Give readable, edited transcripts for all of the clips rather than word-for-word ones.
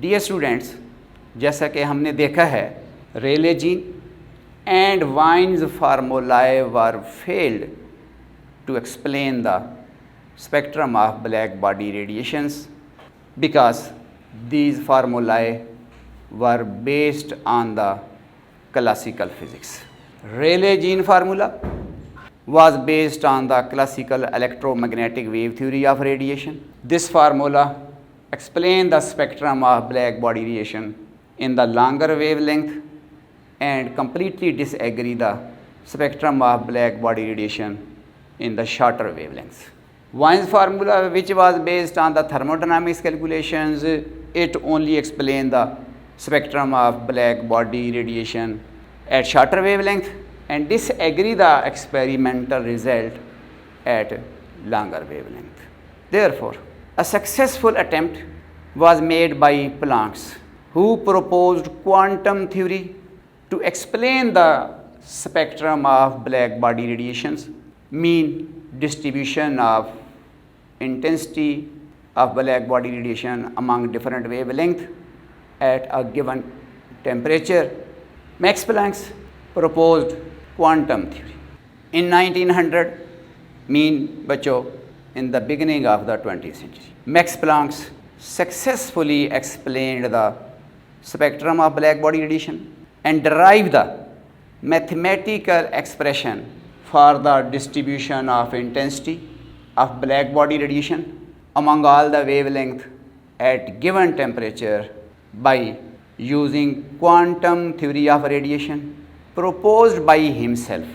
Dear students, जैसा कि हमने देखा है, Rayleigh Jeans and Wien's formulae were failed to explain the spectrum of black body radiations because these formulae were based on the classical physics. Rayleigh-Jean formula was based on the classical electromagnetic wave theory of radiation. This formula explained the spectrum of black body radiation in the longer wavelength and completely disagree the spectrum of black body radiation in the shorter wavelengths. Wien's formula, which was based on the thermodynamics calculations, it only explained the spectrum of black body radiation at shorter wavelength and disagree the experimental result at longer wavelength. Therefore, a successful attempt was made by Planck, who proposed quantum theory to explain the spectrum of black body radiations, mean distribution of intensity of black body radiation among different wavelengths at a given temperature. Max Planck proposed quantum theory. In 1900, mean बच्चों, in the beginning of the 20th century, Max Planck successfully explained the spectrum of black body radiation and derived the mathematical expression for the distribution of intensity of black body radiation among all the wavelengths at given temperature by using quantum theory of radiation proposed by himself.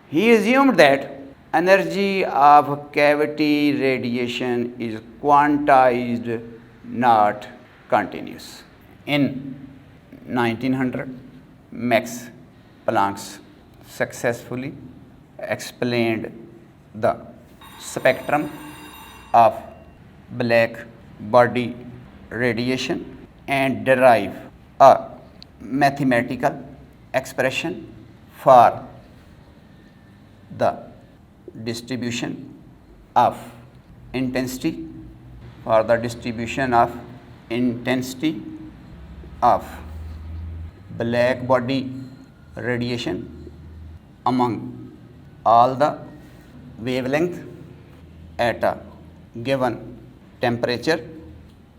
He assumed that energy of cavity radiation is quantized, not continuous. In 1900, Max Planck successfully explained the spectrum of black body radiation and derive a mathematical expression for the distribution of intensity of black body radiation among all the wavelength at a given temperature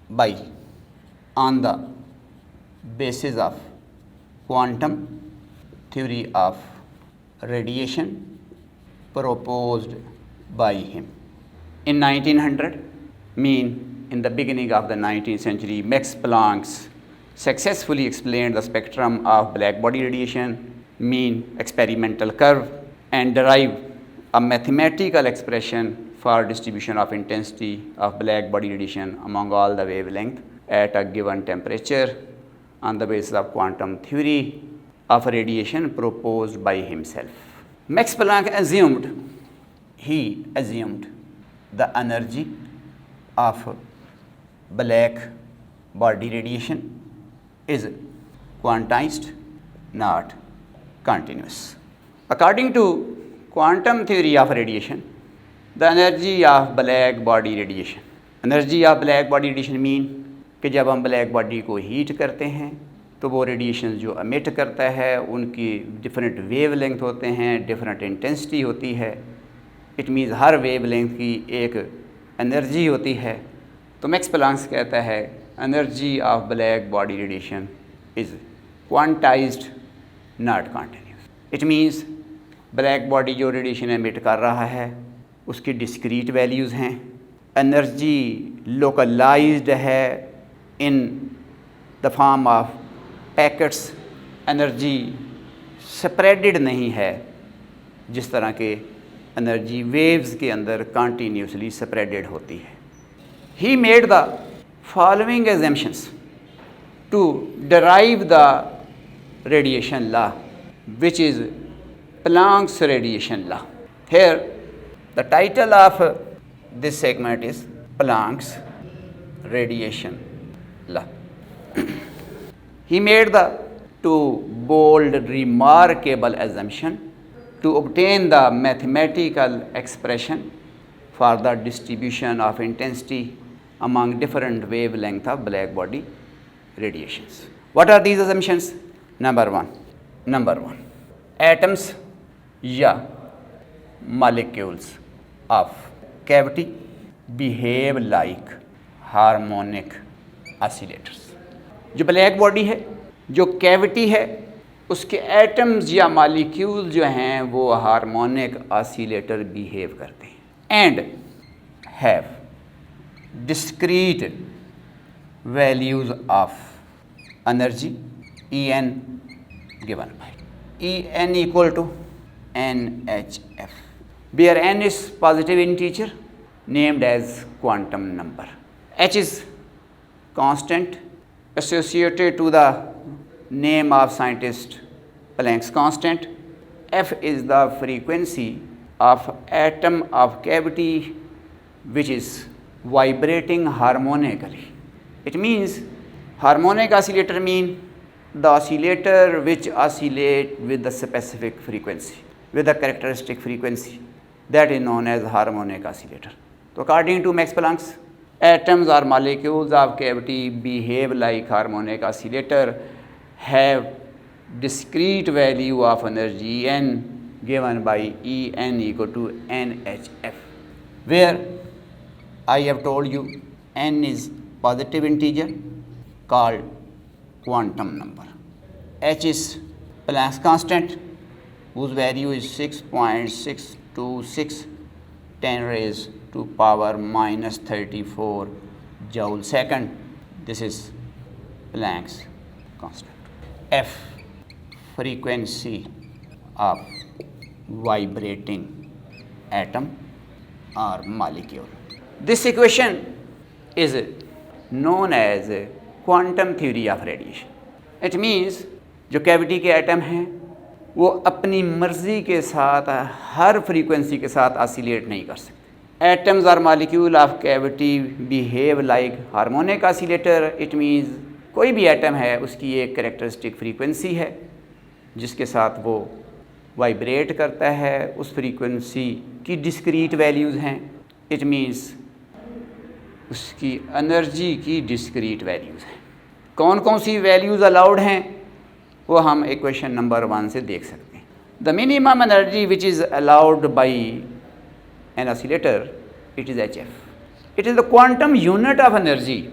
by on the basis of quantum theory of radiation proposed by him. In 1900, mean in the beginning of the 19th century, Max Planck successfully explained the spectrum of black body radiation, mean experimental curve, and derived a mathematical expression for distribution of intensity of black body radiation among all the wavelength at a given temperature on the basis of quantum theory of radiation proposed by himself. Max Planck assumed the energy of black body radiation is quantized, not continuous. According to quantum theory of radiation, the energy of black body radiation mean कि जब हम black body को heat करते हैं तो वो radiation जो emit करता है उनकी डिफरेंट वेवलेंथ होते हैं, डिफरेंट इंटेंसिटी होती है। इट मीन्स हर वेवलेंथ की एक एनर्जी होती है। तो मैक्स प्लांक कहता है energy of black body radiation is quantized, not continuous. It means black body जो रेडिएशन एमिट कर रहा है उसकी डिस्क्रीट वैल्यूज़ हैं, एनर्जी लोकलाइज्ड है in the form of packets, energy spreaded नहीं है जिस तरह के एनर्जी वेव्स के अंदर कॉन्टीन्यूसली स्प्रेडेड होती है। He made the following assumptions to derive the radiation law, which is Planck's radiation law. Here the title of this segment is Planck's radiation law. He made the two bold remarkable assumption to obtain the mathematical expression for the distribution of intensity among different wavelength of black body radiations. What are these assumptions? Number one, atoms या molecules of cavity behave like harmonic oscillators. जो black body है, जो cavity है, उसके atoms या molecule जो हैं वो हार्मोनिक ऑसिलेटर बिहेव करते हैं and have discrete values of energy En given by En equal to NHF, where N is positive integer named as quantum number. H is constant associated to the name of scientist Planck's constant. F is the frequency of atom of cavity which is vibrating harmonically. It means harmonic oscillator mean the oscillator which oscillate with the specific frequency, with the characteristic frequency, that is known as harmonic oscillator. So according to Max Planck's, atoms or molecules of cavity behave like harmonic oscillator, have discrete value of energy En given by En equal to NHF, where I have told you N is positive integer called quantum number. H is Planck's constant whose value is 6.626 10 raised to power minus 34 joule second. This is Planck's constant. F, frequency of vibrating atom or molecule. This equation is known as quantum theory of radiation. It means जो cavity के atom हैं वो अपनी मर्ज़ी के साथ हर frequency के साथ ऑसिलेट नहीं कर सकते. एटम्स और molecule of cavity behave like harmonic oscillator. It means कोई भी एटम है उसकी एक कैरेक्टरिस्टिक फ्रीक्वेंसी है जिसके साथ वो वाइब्रेट करता है. उस फ्रीक्वेंसी की डिस्क्रीट वैल्यूज़ हैं. इट मीन्स उसकी एनर्जी की डिस्क्रीट वैल्यूज़ हैं. कौन कौन सी वैल्यूज़ अलाउड हैं वो हम इक्वेशन नंबर 1 से देख सकते हैं. The minimum energy which is allowed by an oscillator, it is HF. It is the quantum unit of energy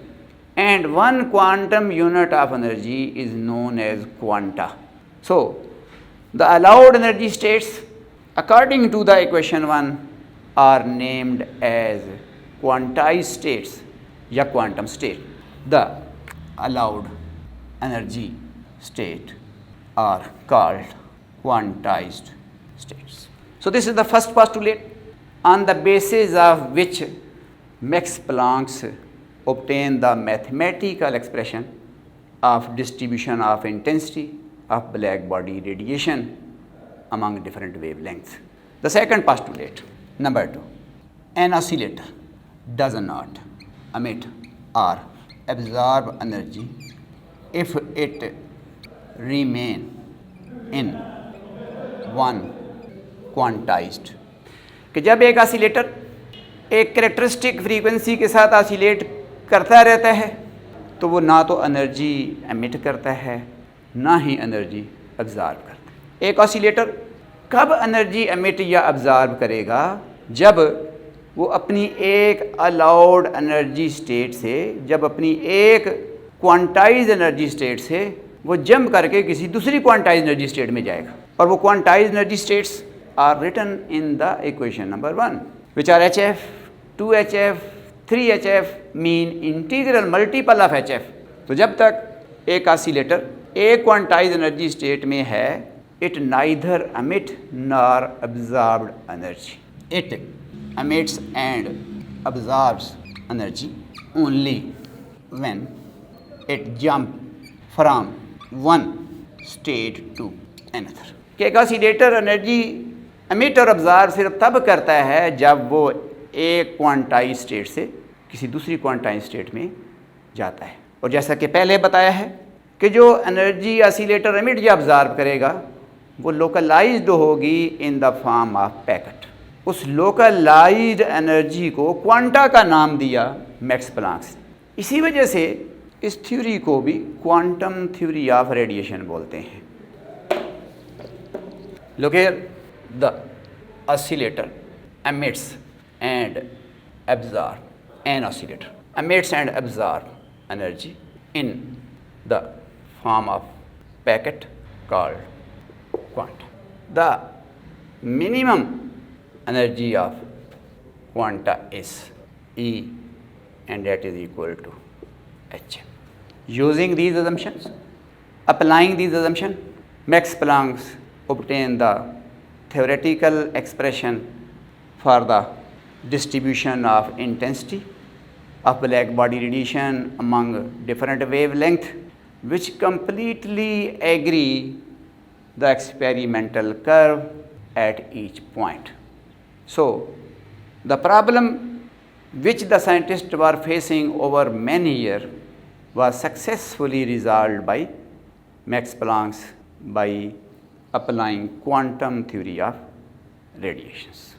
and one quantum unit of energy is known as quanta. So the allowed energy states according to the equation 1 are named as quantized states या quantum state. The allowed energy state are called quantized states. So this is the first postulate on the basis of which Max Planck obtained the mathematical expression of distribution of intensity of black body radiation among different wavelengths. The second postulate, number 2, an oscillator does not emit or absorb energy if it remain in one quantized. कि जब एक oscillator एक characteristic frequency के साथ oscillate करता रहता है तो वो ना तो एनर्जी एमिट करता है ना ही एनर्जी अब्ज़ॉर्ब करता है. एक ऑसिलेटर कब एनर्जी एमिट या अब्ज़ॉर्ब करेगा? जब वो अपनी एक अलाउड एनर्जी स्टेट से, जब अपनी एक क्वांटाइज एनर्जी स्टेट से वो जंप करके किसी दूसरी क्वांटाइज एनर्जी स्टेट में जाएगा. और वो quantize energy states are written in the equation number 1 which are HF, 2HF, 3HF mean integral multiple of HF. तो जब तक एक ऑसिलेटर एक क्वांटाइज एनर्जी स्टेट में है, it neither emit nor absorbed energy. It emits and absorbs energy only when it jumps from one state to another. कि एक oscillator energy emit और अब्जॉर्ब सिर्फ तब करता है जब वो एक क्वांटाइज स्टेट से किसी दूसरी क्वांटाइज स्टेट में जाता है. और जैसा कि पहले बताया है कि जो एनर्जी ऑसिलेटर एमिट या अब्जॉर्ब करेगा वो लोकलाइज्ड होगी in the form of packet. उस लोकलाइज्ड एनर्जी को क्वांटा का नाम दिया मैक्स प्लांक ने. इसी वजह से इस थ्योरी को भी क्वांटम थ्योरी ऑफ रेडिएशन बोलते हैं। Look here, the oscillator emits and absorb, an oscillator emits and absorb energy in the form of packet called quanta. The minimum energy of quanta is E, and that is equal to h. Using these assumptions, applying these assumptions, Max Planck obtained the theoretical expression for the distribution of intensity of black body radiation among different wavelengths, which completely agree the experimental curve at each point. So, the problem which the scientists were facing over many years was successfully resolved by Max Planck by applying quantum theory of radiations.